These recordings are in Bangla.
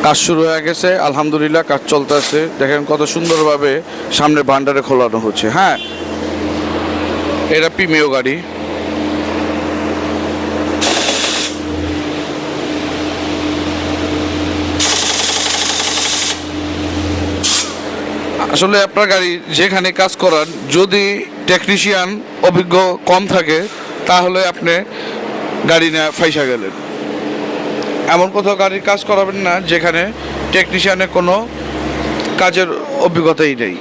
কাজ শুরু হয়ে গেছে, আলহামদুলিল্লাহ কাজ চলতেছে। দেখেন কত সুন্দরভাবে সামনে ভান্ডারে খোলানো হচ্ছে। হ্যাঁ, এটা প্রিমিয় গাড়ি। আসলে আপনার গাড়ি যেখানে কাজ করান, যদি টেকনিশিয়ান অভিজ্ঞ কম থাকে তাহলে আপনি গাড়ি না ফাইসা গেলেন। এমন কোথাও গাড়ির কাজ করাবেন না যেখানে টেকনিশিয়ানের কোনো কাজের অভিজ্ঞতাই নেই।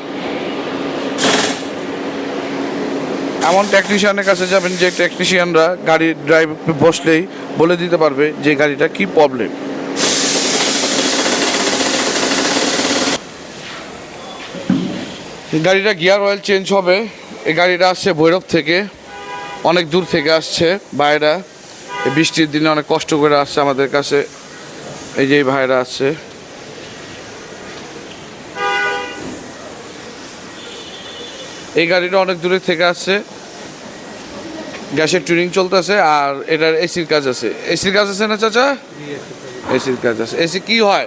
এমন টেকনিশিয়ানের কাছে যাবেন যে টেকনিশিয়ানরা গাড়ি ড্রাইভ বসলেই বলে দিতে পারবে যে গাড়িটা কি প্রবলেম। গাড়িটা গিয়ার অয়েল চেঞ্জ হবে। এই গাড়িটা আসছে ভৈরব থেকে, অনেক দূর থেকে আসছে ভাইরা। এই বৃষ্টির দিনে অনেক কষ্ট করে আসছে আমাদের কাছে। এই যে ভাইরা আসছে, এই গাড়িটা অনেক দূরে থেকে আসছে। গ্যাসের ট্যুরিং চলতেছে আর এটার এসির কাজ আছে। এসির কাজ আছে না চাচা? এসির কাজ আছে। এসি কি হয়?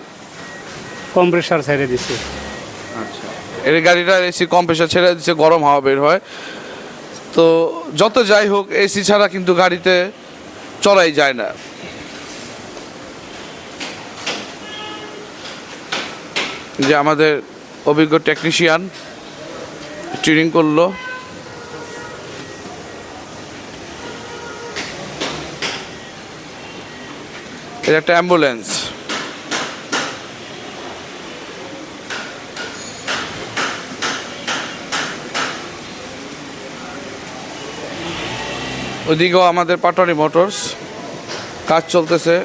কম্প্রেসার ছেড়ে দিচ্ছে। আচ্ছা, এর গাড়িটার এসি কম্প্রেসার ছেড়ে দিচ্ছে, গরম হাওয়া বের হয়। তো যত যাই হোক, এসি ছাড়া কিন্তু গাড়িতে চলাই যায় না। যে আমাদের অভিজ্ঞ টেকনিশিয়ান ট্রেনিং করলো। এটা একটা অ্যাম্বুলেন্স। ওইদিকেও আমাদের পাটনি মোটরস কাজ চলতেছে,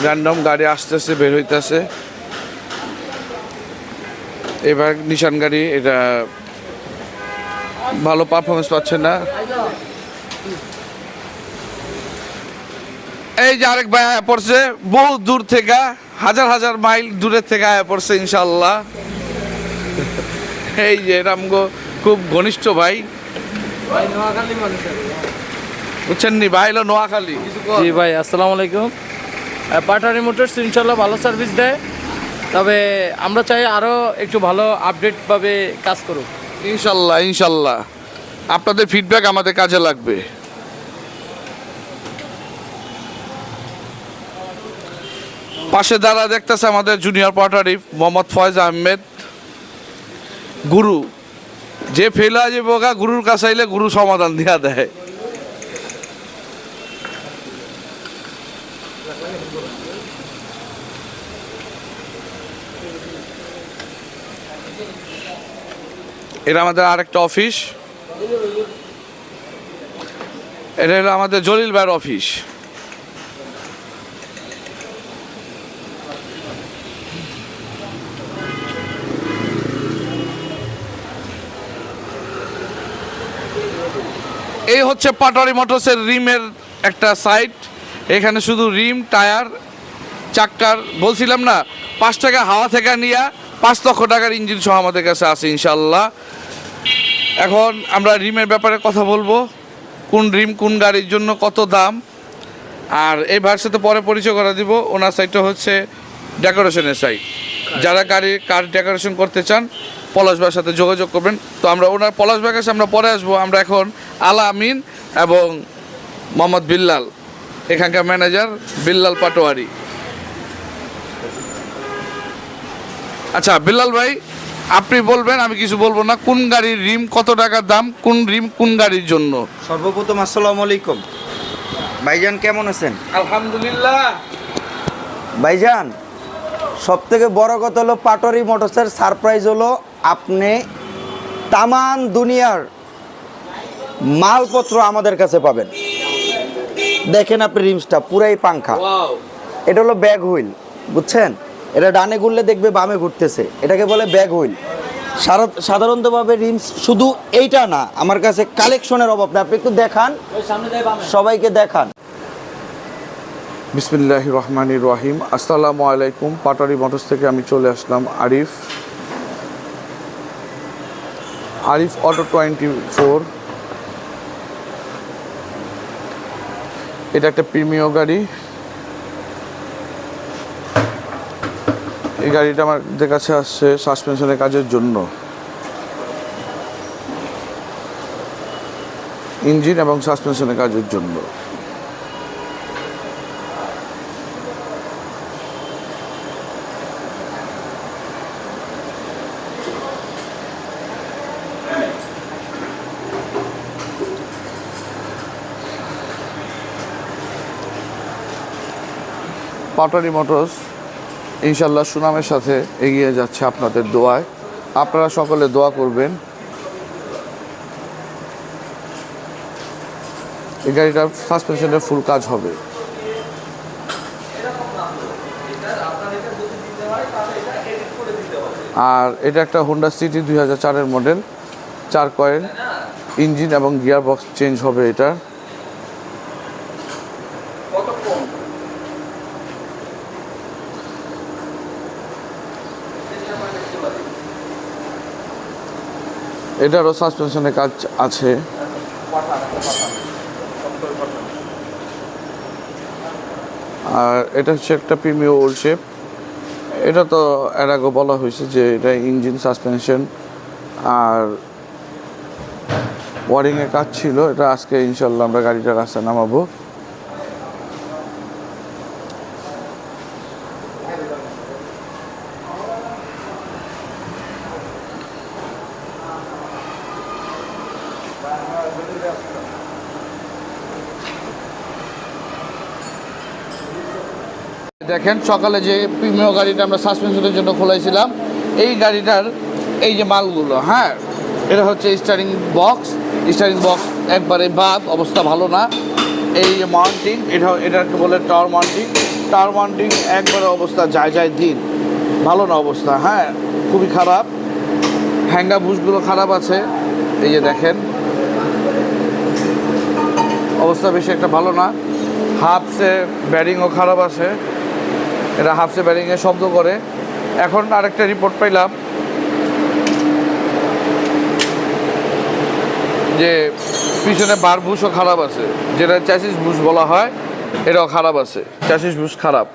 র্যান্ডম গাড়ি আসতেছে বের হইতেছে। এবার নিশান গাড়ি, এটা ভালো পারফরমেন্স পাচ্ছে না। এই যে আরেক ভাই আয়া পড়ছে বহু দূর থেকে, হাজার হাজার মাইল দূরের থেকে আয়া পড়ছে ইনশাল্লাহ। এই যে রামগো খুব ঘনিষ্ঠ ভাই, বুঝছেন নি ভাই, হলো নোয়াখালী। জি ভাই, আসসালামু আলাইকুম। পাটারি মোটরস ইনশাল্লাহ ভালো সার্ভিস দেয়, তবে আমরা চাই আরও একটু ভালো আপডেটভাবে কাজ করুক। ইনশাল্লাহ ইনশাল্লাহ, আপনাদের ফিডব্যাক আমাদের কাজে লাগবে। পাশে দাঁড়া দেখতেছে আমাদের জুনিয়র পাটারি মোহাম্মদ ফয়েজ আহমেদ, গুরু। যে ফেল হয়ে যাবে ওগা গুরুর কাছে আইলে গুরু সমাধান দিয়া দেয়। এটা আমাদের আরেকটা অফিস, এটা হলো আমাদের জলিল ভাইয়ের অফিস। এই হচ্ছে পাটারি মোটরসের রিমের একটা সাইট। এখানে শুধু রিম, টায়ার, চাক্কার, বলছিলাম না 5 টাকা হাওয়া থেকে নিয়ে 5 লক্ষ টাকার ইঞ্জিন সহ আমাদের কাছে আছে ইনশাল্লাহ। এখন আমরা রিমের ব্যাপারে কথা বলবো, কোন রিম কোন গাড়ির জন্য কত দাম। আর এই ভাইয়ের সাথে পরে পরিচয় করে দিব। ওনার সাইটটা হচ্ছে ডেকোরেশনের সাইট। যারা কার ডেকোরেশন করতে চান পলাশ ভাইয়ের সাথে যোগাযোগ করবেন। তো আমরা ওনার পলাশ ভাইয়ের কাছে আমরা পরে আসবো। আমরা এখন আলা আমিন এবং মোহাম্মদ বিল্লাল, এখানকার ম্যানেজার বিল্লাল পাটোয়ারি। আচ্ছা বিল্লাল ভাই, আপনি বলবেন, আমি কিছু বলবো না, কোন গাড়ির রিম কত টাকা দাম, কোন রিম কোন গাড়ির জন্য। সর্বপ্রথম আসসালামু আলাইকুম ভাইজান, কেমন আছেন? আলহামদুলিল্লাহ। ভাইজান, সব থেকে বড় কথা হলো পাটরি মোটরসের সারপ্রাইজ হলো আপনি তামান দুনিয়ার মালপত্র আমাদের কাছে পাবেন। দেখেন আপনি রিমসটা পুরাই পাংখা। এটা হলো ব্যাগ হুইল, বুঝছেন? এটা ডানে ঘুরলে দেখবে বামে ঘুরতেছে, এটাকে বলে ব্যাগ হুইল। সাধারণতভাবে রিমস শুধু এইটা না, আমার কাছে কালেকশনের অভাব না। আপনি একটু দেখান, সবাইকে দেখান। বিসমিল্লাহির রহমানির রহিম। আসসালামু আলাইকুম। পাটারি মোটরস থেকে আমি চলে আসলাম আরিফ অটো 24। এটা একটা প্রিমিয়ার গাড়ি। এই গাড়িটা আমাদের কাছে আসছে সাসপেনশনের কাজের জন্য। ইঞ্জিন এবং সাসপেনশনের কাজের জন্য। পাটারি মোটরস ইনশাল্লাহ সুনামের সাথে এগিয়ে যাচ্ছে আপনাদের দোয়ায়। আপনারা সকলে দোয়া করবেন। এই গাড়িটার সাসপেনশনের ফুল কাজ হবে। আর এটা একটা হোন্ডা সিটি 2004-এর মডেল, 4 কয়েল ইঞ্জিন এবং গিয়ার বক্স চেঞ্জ হবে এটা। এটারও সাসপেনশনের কাজ আছে। আর এটা হচ্ছে একটা প্রিমিয়াম ওল্ড শেপ। এটা তো এর আগে বলা হয়েছে যে এটা ইঞ্জিন, সাসপেনশন আর ওয়ারিংয়ের কাজ ছিল। এটা আজকে ইনশাল্লাহ আমরা গাড়িটা রাস্তায় নামাবো। দেখেন সকালে যে প্রিমিয়াম গাড়িটা আমরা সাসপেনশনের জন্য খোলাইছিলাম, এই গাড়িটার এই যে মালগুলো, হ্যাঁ, এটা হচ্ছে স্টারিং বক্স একবারে বাদ, অবস্থা ভালো না। এই যে মাউন্টিং, এটাকে বলে টাওয়ার মাউন্টিং একবারে অবস্থা যায় দিন, ভালো না অবস্থা, হ্যাঁ, খুবই খারাপ। হ্যাঙ্গা বুশগুলো খারাপ আছে, এই যে দেখেন অবস্থা বেশি একটা ভালো না। হাফসে ব্যারিংও খারাপ আছে, এটা হাফসে ব্যারিংয়ে শব্দ করে। এখন আরেকটা রিপোর্ট পাইলাম যে পিছনে বার বুশও খারাপ আছে, যেটা চ্যাসিস বুশ বলা হয়, এটাও খারাপ আছে, চ্যাসিস বুশ খারাপ।